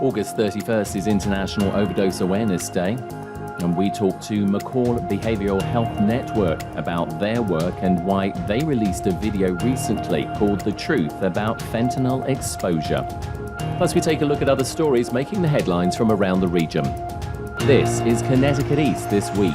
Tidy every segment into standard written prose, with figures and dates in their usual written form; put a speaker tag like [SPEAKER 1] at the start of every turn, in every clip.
[SPEAKER 1] August 31st is International Overdose Awareness Day, and we talk to McCall Behavioral Health Network about their work and why they released a video recently called The Truth About Fentanyl Exposure. Plus, we take a look at other stories making the headlines from around the region. This is Connecticut East This Week.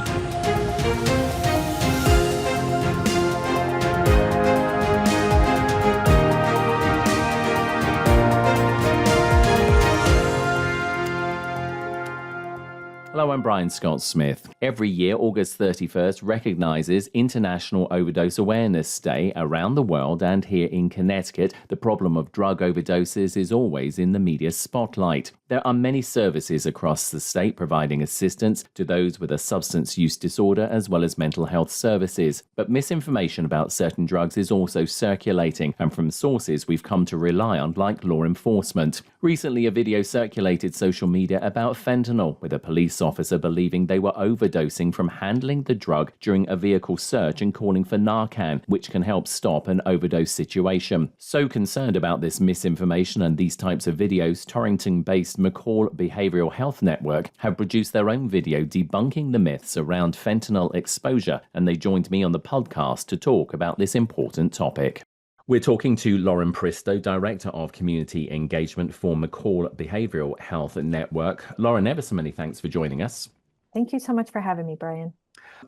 [SPEAKER 1] Hello, I'm Brian Scott Smith. Every year, August 31st recognizes International Overdose Awareness Day around the world, and here in Connecticut, the problem of drug overdoses is always in the media spotlight. There are many services across the state providing assistance to those with a substance use disorder as well as mental health services. But misinformation about certain drugs is also circulating, and from sources we've come to rely on, like law enforcement. Recently, a video circulated social media about fentanyl, with a police officer believing they were overdosing from handling the drug during a vehicle search and calling for Narcan, which can help stop an overdose situation. So concerned about this misinformation and these types of videos, Torrington-based McCall Behavioral Health Network have produced their own video debunking the myths around fentanyl exposure, and they joined me on the podcast to talk about this important topic. We're talking to Lauren Pristo, Director of Community Engagement for McCall Behavioral Health Network. Lauren, ever so many thanks for joining us.
[SPEAKER 2] Thank you so much for having me, Brian.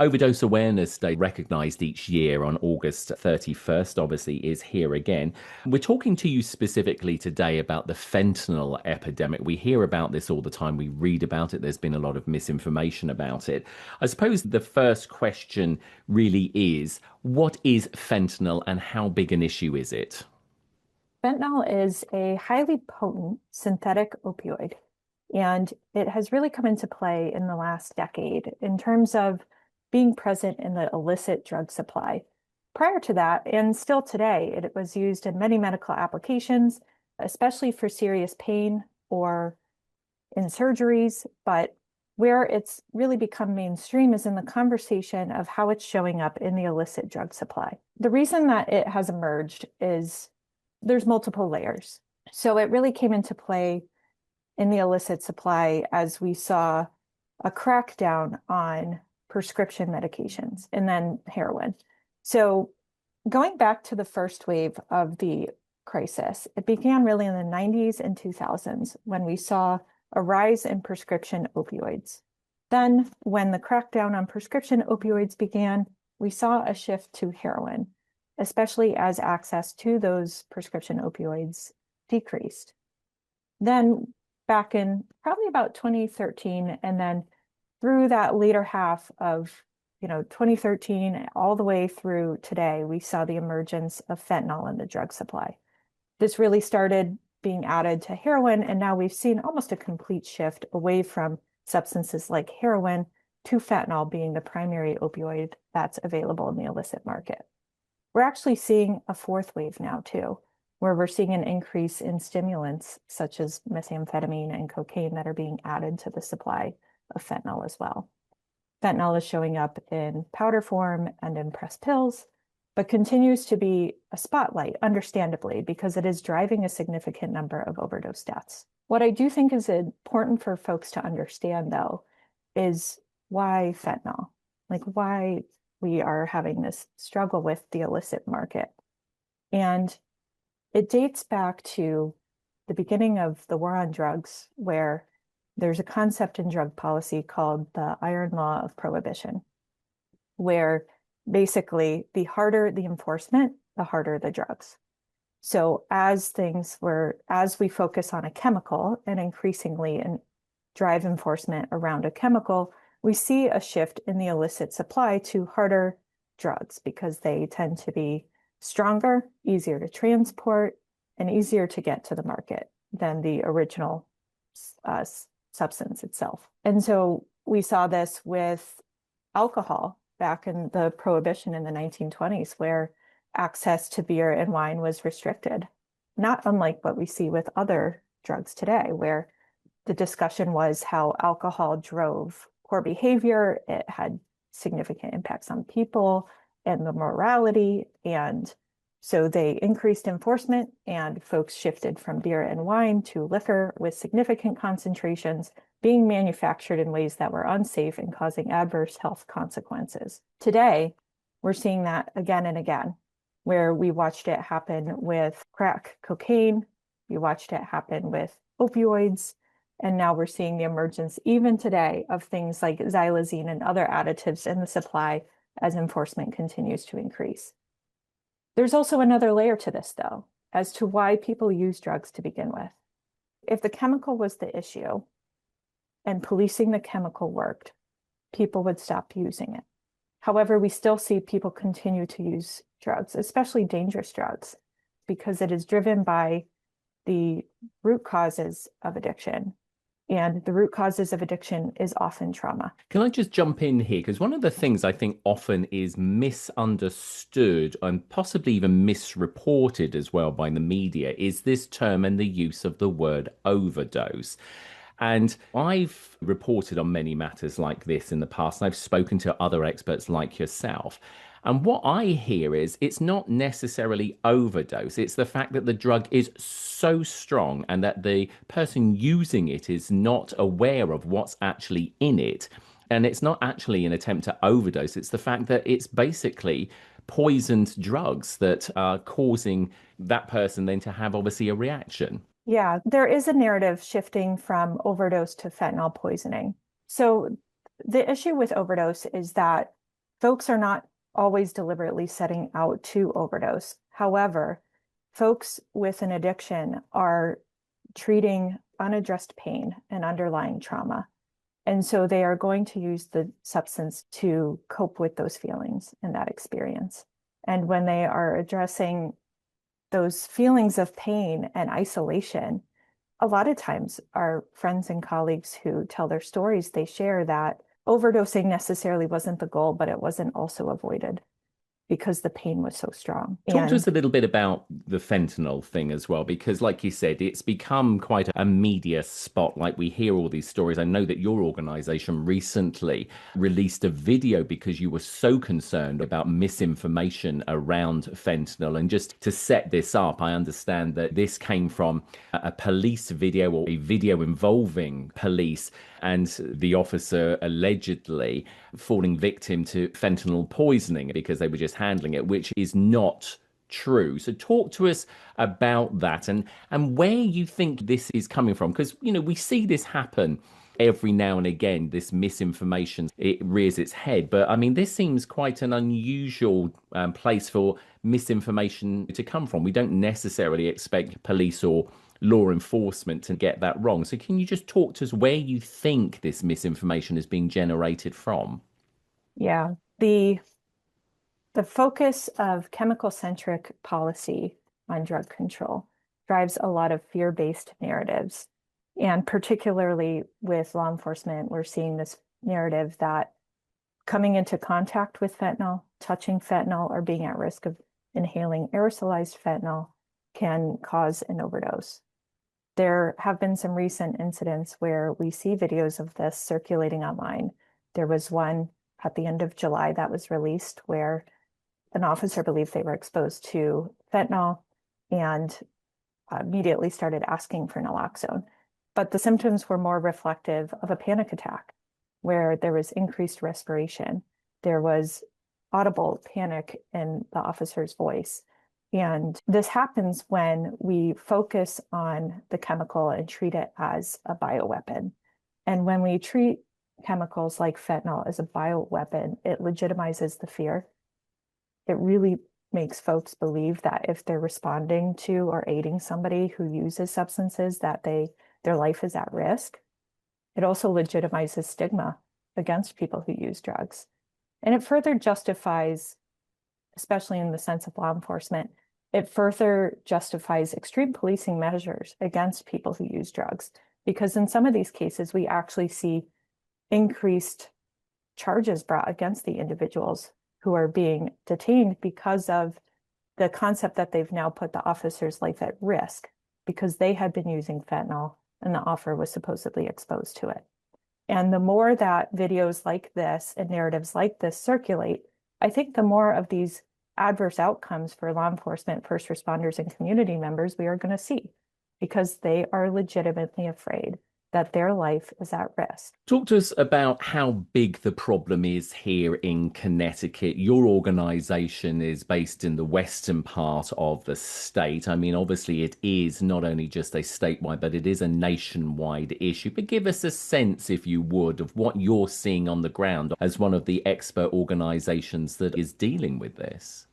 [SPEAKER 1] Overdose Awareness Day, recognized each year on August 31st, obviously is here again. We're talking to you specifically today about the fentanyl epidemic. We hear about this all the time. We read about it. There's been a lot of misinformation about it. I suppose the first question really is, what is fentanyl and how big an issue is it?
[SPEAKER 2] Fentanyl is a highly potent synthetic opioid, and it has really come into play in the last decade in terms of being present in the illicit drug supply. Prior to that, and still today, it was used in many medical applications, especially for serious pain or in surgeries. But where it's really become mainstream is in the conversation of how it's showing up in the illicit drug supply. The reason that it has emerged is there's multiple layers. So it really came into play in the illicit supply as we saw a crackdown on prescription medications and then heroin. So going back to the first wave of the crisis, it began really in the 90s and 2000s when we saw a rise in prescription opioids. Then when the crackdown on prescription opioids began, we saw a shift to heroin, especially as access to those prescription opioids decreased. Then back in probably about 2013, and then through that later half of 2013 all the way through today, we saw the emergence of fentanyl in the drug supply. This really started being added to heroin, and now we've seen almost a complete shift away from substances like heroin to fentanyl being the primary opioid that's available in the illicit market. We're actually seeing a fourth wave now too, where we're seeing an increase in stimulants such as methamphetamine and cocaine that are being added to the supply of fentanyl as well. Fentanyl is showing up in powder form and in pressed pills, but continues to be a spotlight, understandably, because it is driving a significant number of overdose deaths. What I do think is important for folks to understand, though, is why fentanyl, like why we are having this struggle with the illicit market. And it dates back to the beginning of the war on drugs, where there's a concept in drug policy called the iron law of prohibition, where basically the harder the enforcement, the harder the drugs. So as we focus on a chemical and increasingly drive enforcement around a chemical, we see a shift in the illicit supply to harder drugs because they tend to be stronger, easier to transport, and easier to get to the market than the original substance itself. And so we saw this with alcohol back in the prohibition in the 1920s, where access to beer and wine was restricted, not unlike what we see with other drugs today, where the discussion was how alcohol drove poor behavior. It had significant impacts on people and the morality, and So they increased enforcement and folks shifted from beer and wine to liquor with significant concentrations being manufactured in ways that were unsafe and causing adverse health consequences. Today, we're seeing that again and again, where we watched it happen with crack cocaine, we watched it happen with opioids, and now we're seeing the emergence even today of things like xylazine and other additives in the supply as enforcement continues to increase. There's also another layer to this, though, as to why people use drugs to begin with. If the chemical was the issue and policing the chemical worked, people would stop using it. However, we still see people continue to use drugs, especially dangerous drugs, because it is driven by the root causes of addiction. And the root causes of addiction is often trauma.
[SPEAKER 1] Can I just jump in here? Because one of the things I think often is misunderstood and possibly even misreported as well by the media is this term and the use of the word overdose. And I've reported on many matters like this in the past, and I've spoken to other experts like yourself. And what I hear is it's not necessarily overdose. It's the fact that the drug is so strong and that the person using it is not aware of what's actually in it. And it's not actually an attempt to overdose. It's the fact that it's basically poisoned drugs that are causing that person then to have obviously a reaction.
[SPEAKER 2] Yeah, there is a narrative shifting from overdose to fentanyl poisoning. So the issue with overdose is that folks are not always deliberately setting out to overdose. However, folks with an addiction are treating unaddressed pain and underlying trauma. And so they are going to use the substance to cope with those feelings and that experience. And when they are addressing those feelings of pain and isolation, a lot of times our friends and colleagues who tell their stories, they share that overdosing necessarily wasn't the goal, but it wasn't also avoided because the pain was so strong.
[SPEAKER 1] Talk to us a little bit about the fentanyl thing as well, because, like you said, it's become quite a media spotlight. We hear all these stories. I know that your organization recently released a video because you were so concerned about misinformation around fentanyl. And just to set this up, I understand that this came from a police video or a video involving police and the officer allegedly falling victim to fentanyl poisoning because they were just handling it, which is not true. So talk to us about that and where you think this is coming from, because we see this happen every now and again. This misinformation, it rears its head, but I mean, this seems quite an unusual place for misinformation to come from. We don't necessarily expect police or law enforcement to get that wrong. So can you just talk to us where you think this misinformation is being generated from?
[SPEAKER 2] Yeah, the focus of chemical-centric policy on drug control drives a lot of fear-based narratives. And particularly with law enforcement, we're seeing this narrative that coming into contact with fentanyl, touching fentanyl, or being at risk of inhaling aerosolized fentanyl can cause an overdose. There have been some recent incidents where we see videos of this circulating online. There was one at the end of July that was released where an officer believed they were exposed to fentanyl and immediately started asking for naloxone. But the symptoms were more reflective of a panic attack where there was increased respiration. There was audible panic in the officer's voice. And this happens when we focus on the chemical and treat it as a bioweapon. And when we treat chemicals like fentanyl as a bioweapon, it legitimizes the fear. It really makes folks believe that if they're responding to or aiding somebody who uses substances, that their life is at risk. It also legitimizes stigma against people who use drugs. And it further justifies, especially in the sense of law enforcement, it further justifies extreme policing measures against people who use drugs. Because in some of these cases, we actually see increased charges brought against the individuals who are being detained because of the concept that they've now put the officer's life at risk because they had been using fentanyl and the officer was supposedly exposed to it. And the more that videos like this and narratives like this circulate, I think the more of these adverse outcomes for law enforcement, first responders, and community members we are going to see because they are legitimately afraid that their life is at risk.
[SPEAKER 1] Talk to us about how big the problem is here in Connecticut. Your organization is based in the western part of the state. I mean, obviously, it is not only just a statewide, but it is a nationwide issue. But give us a sense, if you would, of what you're seeing on the ground as one of the expert organizations that is dealing with this.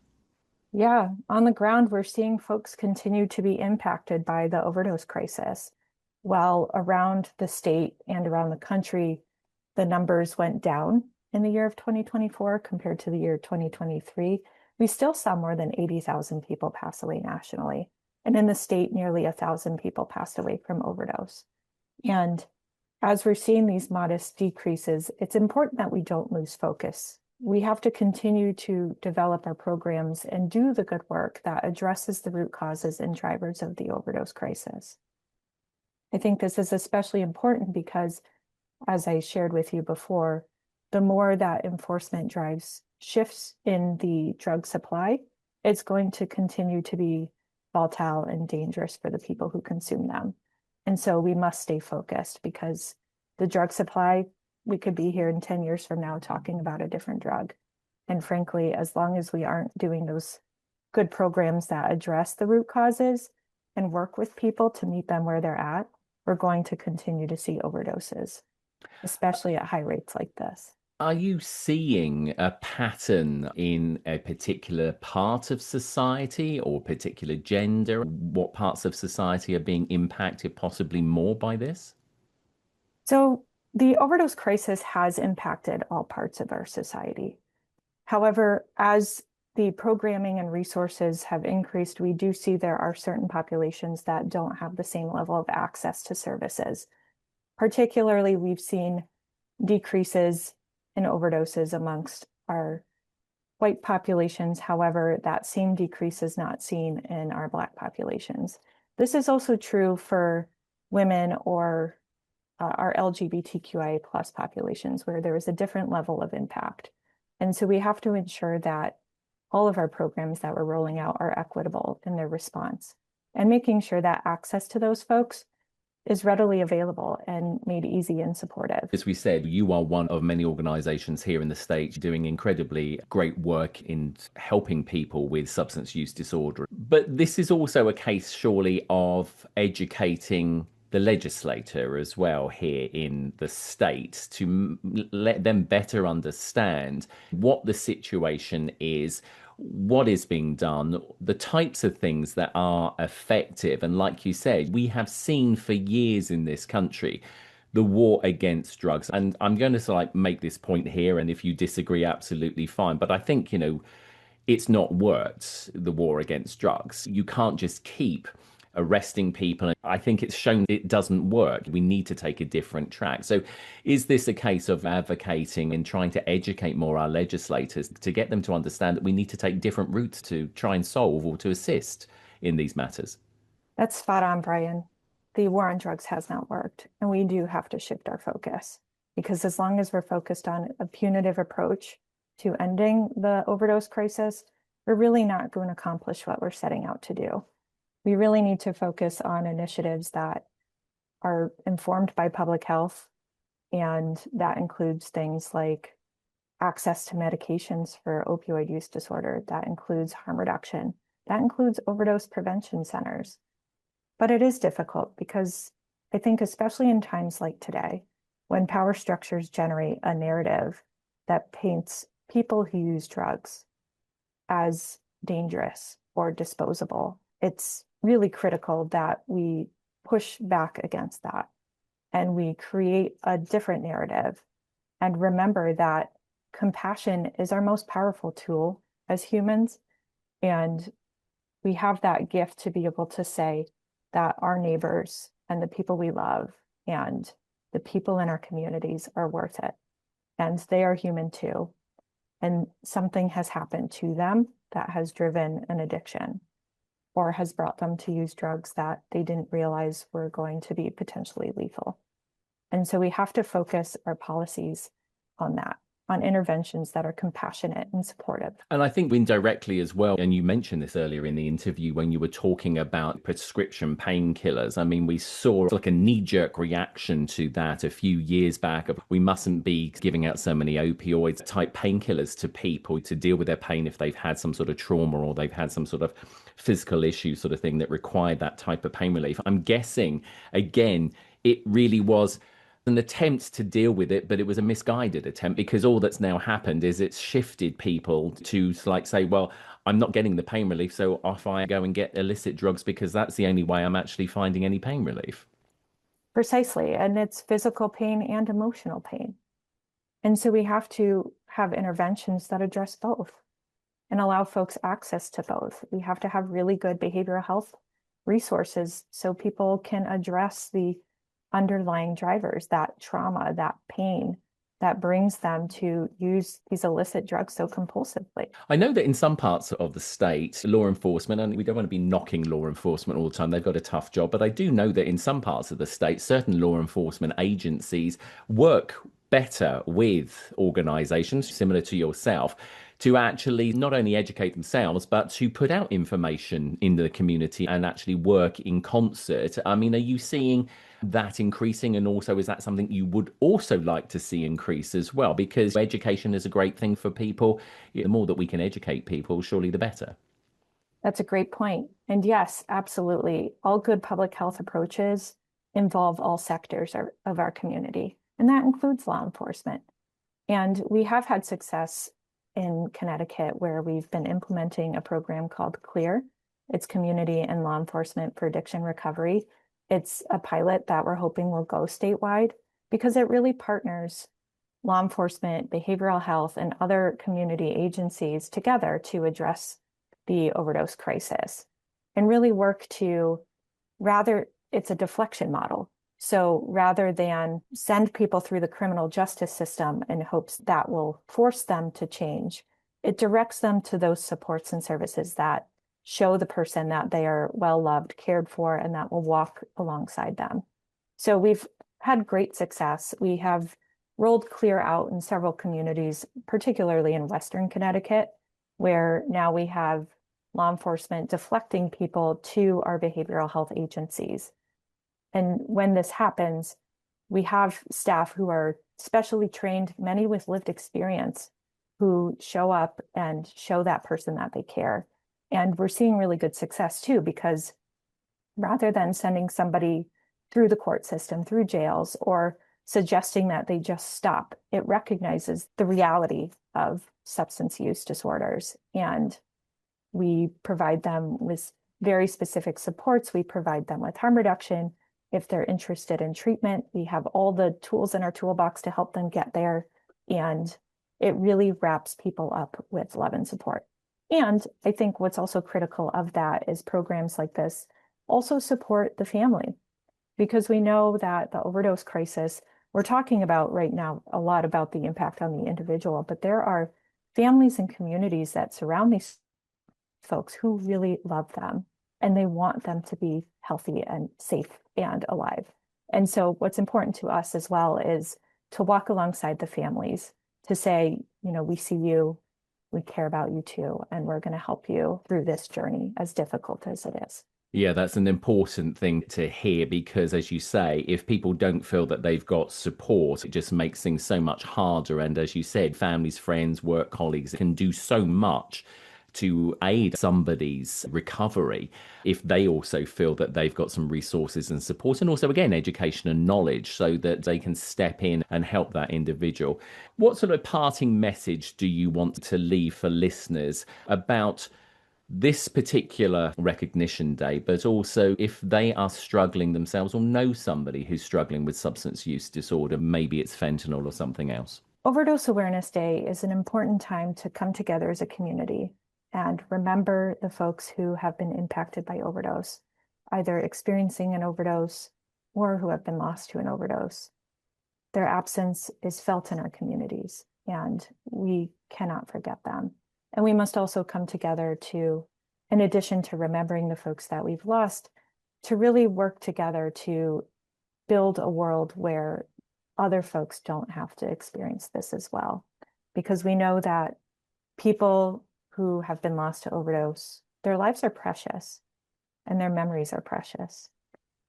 [SPEAKER 2] Yeah, on the ground, we're seeing folks continue to be impacted by the overdose crisis. While around the state and around the country, the numbers went down in the year of 2024 compared to the year 2023, we still saw more than 80,000 people pass away nationally. And in the state, nearly 1,000 people passed away from overdose. And as we're seeing these modest decreases, it's important that we don't lose focus. We have to continue to develop our programs and do the good work that addresses the root causes and drivers of the overdose crisis. I think this is especially important because, as I shared with you before, the more that enforcement drives shifts in the drug supply, it's going to continue to be volatile and dangerous for the people who consume them. And so we must stay focused because the drug supply, we could be here in 10 years from now talking about a different drug. And frankly, as long as we aren't doing those good programs that address the root causes and work with people to meet them where they're at, we're going to continue to see overdoses, especially at high rates like this.
[SPEAKER 1] Are you seeing a pattern in a particular part of society or particular gender? What parts of society are being impacted possibly more by this?
[SPEAKER 2] So the overdose crisis has impacted all parts of our society. However, as the programming and resources have increased, we do see there are certain populations that don't have the same level of access to services. Particularly, we've seen decreases in overdoses amongst our white populations. However, that same decrease is not seen in our Black populations. This is also true for women or our LGBTQIA plus populations, where there is a different level of impact. And so we have to ensure that all of our programs that we're rolling out are equitable in their response and making sure that access to those folks is readily available and made easy and supportive.
[SPEAKER 1] As we said, you are one of many organizations here in the States doing incredibly great work in helping people with substance use disorder. But this is also a case, surely, of educating the legislator as well here in the state to let them better understand what the situation is, what is being done, the types of things that are effective. And like you said, we have seen for years in this country the war against drugs. And I'm going to make this point here, and if you disagree, absolutely fine. But I think, it's not worked, the war against drugs. You can't just keep arresting people. I think it's shown it doesn't work. We need to take a different track. So is this a case of advocating and trying to educate more our legislators to get them to understand that we need to take different routes to try and solve or to assist in these matters?
[SPEAKER 2] That's spot on, Brian. The war on drugs has not worked, and we do have to shift our focus because as long as we're focused on a punitive approach to ending the overdose crisis, we're really not going to accomplish what we're setting out to do. We really need to focus on initiatives that are informed by public health, and that includes things like access to medications for opioid use disorder. That includes harm reduction. That includes overdose prevention centers. But it is difficult because I think, especially in times like today, when power structures generate a narrative that paints people who use drugs as dangerous or disposable, it's really critical that we push back against that and we create a different narrative and remember that compassion is our most powerful tool as humans. And we have that gift to be able to say that our neighbors and the people we love and the people in our communities are worth it. And they are human too. And something has happened to them that has driven an addiction or has brought them to use drugs that they didn't realize were going to be potentially lethal. And so we have to focus our policies on that, on interventions that are compassionate and supportive.
[SPEAKER 1] And I think indirectly as well, and you mentioned this earlier in the interview when you were talking about prescription painkillers. I mean, we saw like a knee-jerk reaction to that a few years back of we mustn't be giving out so many opioids type painkillers to people to deal with their pain if they've had some sort of trauma or they've had some sort of physical issue sort of thing that required that type of pain relief. I'm guessing, again, it really was an attempt to deal with it, but it was a misguided attempt because all that's now happened is it's shifted people to like say, well, I'm not getting the pain relief, so off I go and get illicit drugs because that's the only way I'm actually finding any pain relief.
[SPEAKER 2] Precisely. And it's physical pain and emotional pain. And so we have to have interventions that address both and allow folks access to both. We have to have really good behavioral health resources so people can address the underlying drivers, that trauma, that pain that brings them to use these illicit drugs so compulsively.
[SPEAKER 1] I know that in some parts of the state, law enforcement, and we don't want to be knocking law enforcement all the time, they've got a tough job, but I do know that in some parts of the state, certain law enforcement agencies work better with organizations similar to yourself to actually not only educate themselves, but to put out information in the community and actually work in concert. I mean, are you seeing that increasing? And also, is that something you would also like to see increase as well? Because education is a great thing for people. The more that we can educate people, surely the better.
[SPEAKER 2] That's a great point. And yes, absolutely. All good public health approaches involve all sectors of our community, and that includes law enforcement. And we have had success in Connecticut where we've been implementing a program called CLEAR. It's Community and Law Enforcement for Addiction Recovery. It's a pilot that we're hoping will go statewide because it really partners law enforcement, behavioral health, and other community agencies together to address the overdose crisis and really work to it's a deflection model. So rather than send people through the criminal justice system in hopes that will force them to change, it directs them to those supports and services that show the person that they are well loved, cared for, and that will walk alongside them. So we've had great success. We have rolled CLEAR out in several communities, particularly in Western Connecticut, where now we have law enforcement deflecting people to our behavioral health agencies. And when this happens, we have staff who are specially trained, many with lived experience, who show up and show that person that they care. And we're seeing really good success too, because rather than sending somebody through the court system, through jails, or suggesting that they just stop, it recognizes the reality of substance use disorders. And we provide them with very specific supports. We provide them with harm reduction. If they're interested in treatment, we have all the tools in our toolbox to help them get there. And it really wraps people up with love and support. And I think what's also critical of that is programs like this also support the family, because we know that the overdose crisis, we're talking about right now a lot about the impact on the individual, but there are families and communities that surround these folks who really love them and they want them to be healthy and safe and alive. And so what's important to us as well is to walk alongside the families, to say, we see you, we care about you too, and we're going to help you through this journey, as difficult as it is.
[SPEAKER 1] Yeah, that's an important thing to hear because, as you say, if people don't feel that they've got support, it just makes things so much harder. And as you said, families, friends, work colleagues can do so much to aid somebody's recovery if they also feel that they've got some resources and support, and also, again, education and knowledge so that they can step in and help that individual. What sort of parting message do you want to leave for listeners about this particular recognition day, but also if they are struggling themselves or know somebody who's struggling with substance use disorder, maybe it's fentanyl or something else?
[SPEAKER 2] Overdose Awareness Day is an important time to come together as a community and remember the folks who have been impacted by overdose, either experiencing an overdose or who have been lost to an overdose. Their absence is felt in our communities, and we cannot forget them. And we must also come together to, in addition to remembering the folks that we've lost, to really work together to build a world where other folks don't have to experience this as well. because we know that people who have been lost to overdose, their lives are precious and their memories are precious.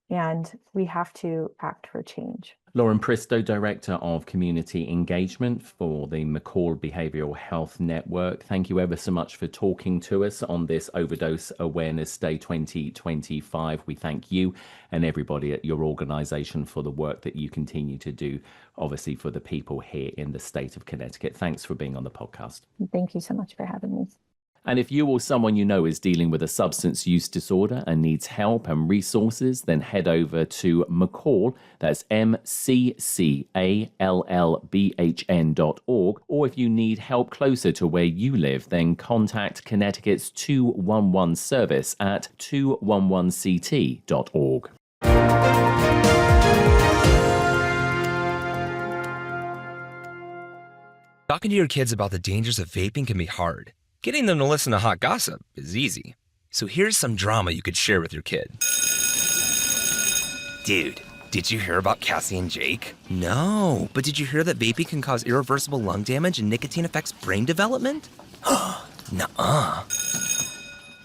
[SPEAKER 2] And we have to act for change.
[SPEAKER 1] Lauren Pristow, Director of Community Engagement for the McCall Behavioral Health Network. Thank you ever so much for talking to us on this Overdose Awareness Day 2025. We thank you and everybody at your organization for the work that you continue to do, obviously for the people here in the state of Connecticut. Thanks for being on the podcast.
[SPEAKER 2] Thank you so much for having me.
[SPEAKER 1] And if you or someone you know is dealing with a substance use disorder and needs help and resources, then head over to McCall, that's MCCALLBHN.org. Or if you need help closer to where you live, then contact Connecticut's 211 service at 211ct.org.
[SPEAKER 3] Talking to your kids about the dangers of vaping can be hard. Getting them to listen to hot gossip is easy. So here's some drama you could share with your kid. Dude, did you hear about Cassie and Jake? No, but did you hear that vaping can cause irreversible lung damage and nicotine affects brain development? Nuh-uh.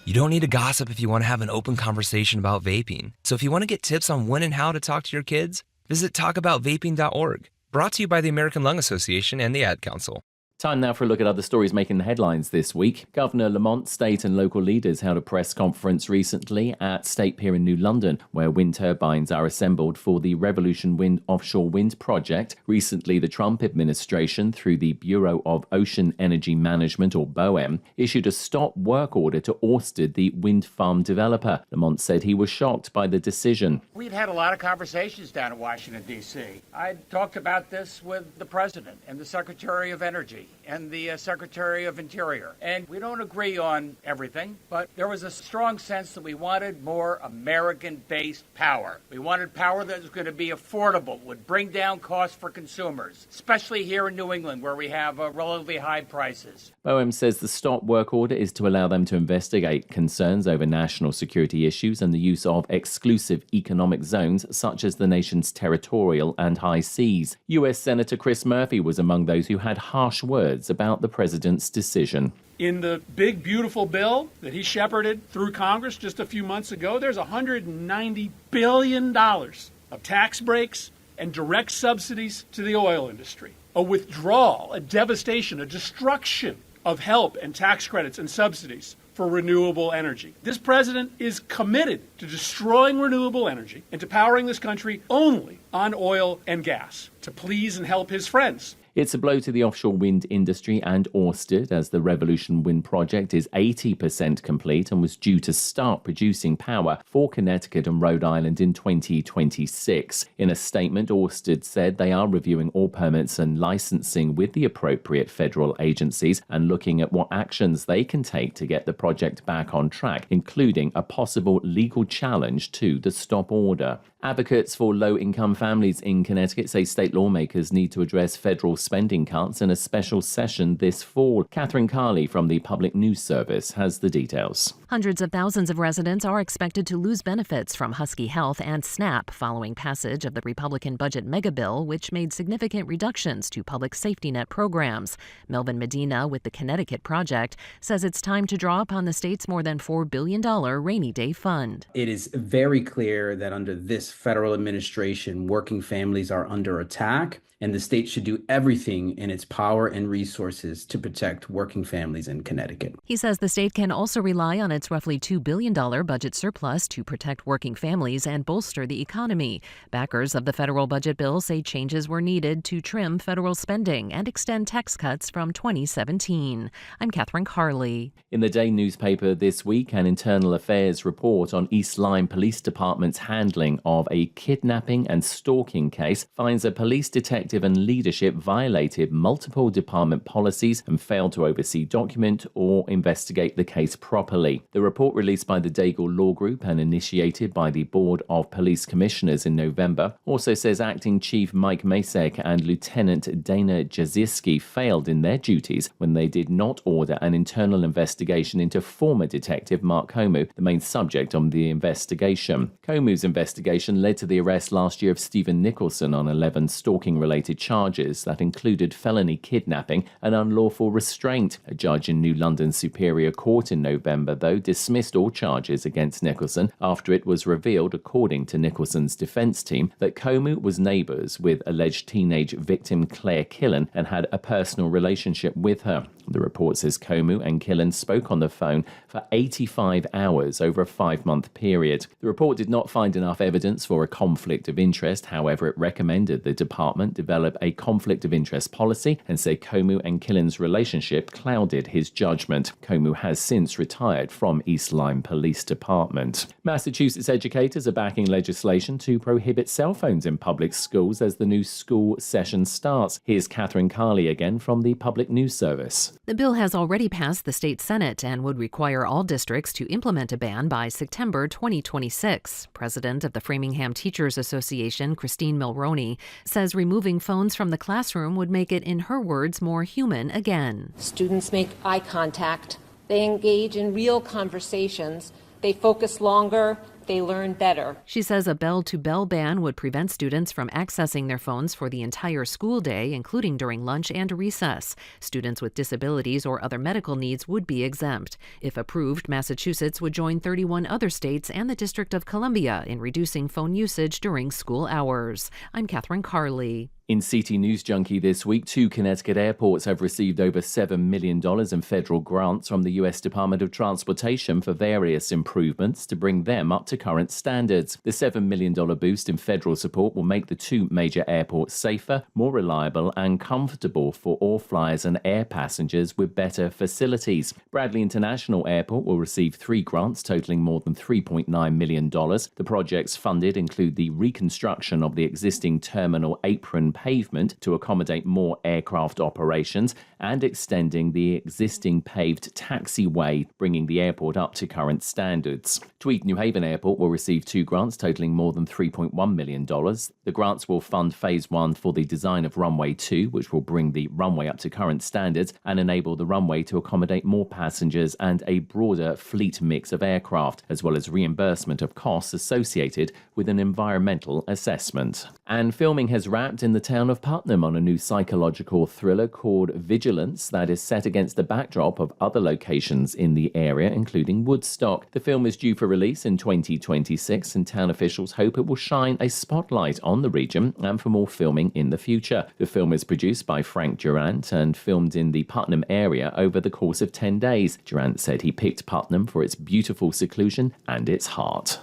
[SPEAKER 3] You don't need to gossip if you want to have an open conversation about vaping. So if you want to get tips on when and how to talk to your kids, visit talkaboutvaping.org. Brought to you by the American Lung Association and the Ad Council.
[SPEAKER 1] Time now for a look at other stories making the headlines this week. Governor Lamont, state and local leaders held a press conference recently at State Pier in New London, where wind turbines are assembled for the Revolution Wind offshore wind project. Recently, the Trump administration, through the Bureau of Ocean Energy Management, or BOEM, issued a stop work order to Ørsted, the wind farm developer. Lamont said he was shocked by the decision.
[SPEAKER 4] We've had a lot of conversations down in Washington, D.C. I talked about this with the president and the Secretary of Energy and the Secretary of Interior. And we don't agree on everything, but there was a strong sense that we wanted more American-based power. We wanted power that was going to be affordable, would bring down costs for consumers, especially here in New England, where we have relatively high prices.
[SPEAKER 1] BOEM says the stop work order is to allow them to investigate concerns over national security issues and the use of exclusive economic zones, such as the nation's territorial and high seas. U.S. Senator Chris Murphy was among those who had harsh words about the president's decision.
[SPEAKER 5] In the big, beautiful bill that he shepherded through Congress just a few months ago, there's $190 billion of tax breaks and direct subsidies to the oil industry. A withdrawal, a devastation, a destruction of help and tax credits and subsidies for renewable energy. This president is committed to destroying renewable energy and to powering this country only on oil and gas to please and help his friends.
[SPEAKER 1] It's a blow to the offshore wind industry and Ørsted, as the Revolution Wind project is 80% complete and was due to start producing power for Connecticut and Rhode Island in 2026. In a statement, Ørsted said they are reviewing all permits and licensing with the appropriate federal agencies and looking at what actions they can take to get the project back on track, including a possible legal challenge to the stop order. Advocates for low-income families in Connecticut say state lawmakers need to address federal spending cuts in a special session this fall. Catherine Carley from the Public News Service has the details.
[SPEAKER 6] Hundreds of thousands of residents are expected to lose benefits from Husky Health and SNAP following passage of the Republican budget megabill, which made significant reductions to public safety net programs. Melvin Medina with the Connecticut Project says it's time to draw upon the state's more than $4 billion rainy day fund.
[SPEAKER 7] It is very clear that under this federal administration, working families are under attack, and the state should do everything in its power and resources to protect working families in Connecticut.
[SPEAKER 6] He says the state can also rely on its roughly $2 billion budget surplus to protect working families and bolster the economy. Backers of the federal budget bill say changes were needed to trim federal spending and extend tax cuts from 2017. I'm Catherine Carley.
[SPEAKER 1] In the Day newspaper this week, an internal affairs report on East Lyme Police Department's handling of a kidnapping and stalking case finds a police detective and leadership violated multiple department policies and failed to oversee, document, or investigate the case properly. The report, released by the Daigle Law Group and initiated by the Board of Police Commissioners in November, also says Acting Chief Mike Masek and Lieutenant Dana Jaziski failed in their duties when they did not order an internal investigation into former Detective Mark Comu, the main subject of the investigation. Comu's investigation led to the arrest last year of Stephen Nicholson on 11 stalking-related charges that included felony kidnapping and unlawful restraint. A judge in New London Superior Court in November, though, dismissed all charges against Nicholson after it was revealed, according to Nicholson's defense team, that Comu was neighbors with alleged teenage victim Claire Killen and had a personal relationship with her. The report says Comu and Killen spoke on the phone for 85 hours over a 5-month period. The report did not find enough evidence for a conflict of interest. However, it recommended the department develop a conflict of interest policy and say Comu and Killen's relationship clouded his judgment. Comu has since retired from East Lyme Police Department. Massachusetts educators are backing legislation to prohibit cell phones in public schools as the new school session starts. Here's Catherine Carley again from the Public News Service.
[SPEAKER 6] The bill has already passed the state Senate and would require all districts to implement a ban by September 2026. President of the Framingham Teachers Association, Christine Mulroney, says removing phones from the classroom would make it, in her words, more human again.
[SPEAKER 8] Students make eye contact. They engage in real conversations. They focus longer. They learn better.
[SPEAKER 6] She says a bell-to-bell ban would prevent students from accessing their phones for the entire school day, including during lunch and recess. Students with disabilities or other medical needs would be exempt. If approved, Massachusetts would join 31 other states and the District of Columbia in reducing phone usage during school hours. I'm Catherine Carley.
[SPEAKER 1] In CT News Junkie this week, 2 Connecticut airports have received over $7 million in federal grants from the U.S. Department of Transportation for various improvements to bring them up to current standards. The $7 million boost in federal support will make the 2 major airports safer, more reliable and comfortable for all flyers and air passengers with better facilities. Bradley International Airport will receive 3 grants totaling more than $3.9 million. The projects funded include the reconstruction of the existing terminal apron pavement to accommodate more aircraft operations and extending the existing paved taxiway, bringing the airport up to current standards. Tweed New Haven Airport will receive 2 grants totaling more than $3.1 million. The grants will fund Phase 1 for the design of Runway 2, which will bring the runway up to current standards and enable the runway to accommodate more passengers and a broader fleet mix of aircraft, as well as reimbursement of costs associated with an environmental assessment. And filming has wrapped in the town of Putnam on a new psychological thriller called Vigilance that is set against the backdrop of other locations in the area, including Woodstock. The film is due for release in 2026, and town officials hope it will shine a spotlight on the region and for more filming in the future. The film is produced by Frank Durant and filmed in the Putnam area over the course of 10 days. Durant said he picked Putnam for its beautiful seclusion and its heart.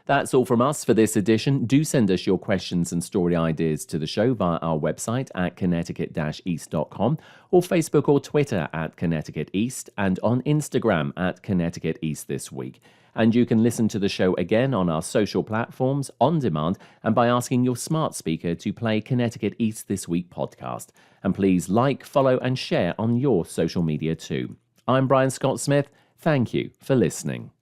[SPEAKER 1] That's all from us for this edition. Do send us your questions and story ideas to the show via our website at connecticut-east.com or Facebook or Twitter at Connecticut East and on Instagram at Connecticut East This Week. And you can listen to the show again on our social platforms, on demand, and by asking your smart speaker to play Connecticut East This Week podcast. And please like, follow, and share on your social media too. I'm Brian Scott Smith. Thank you for listening.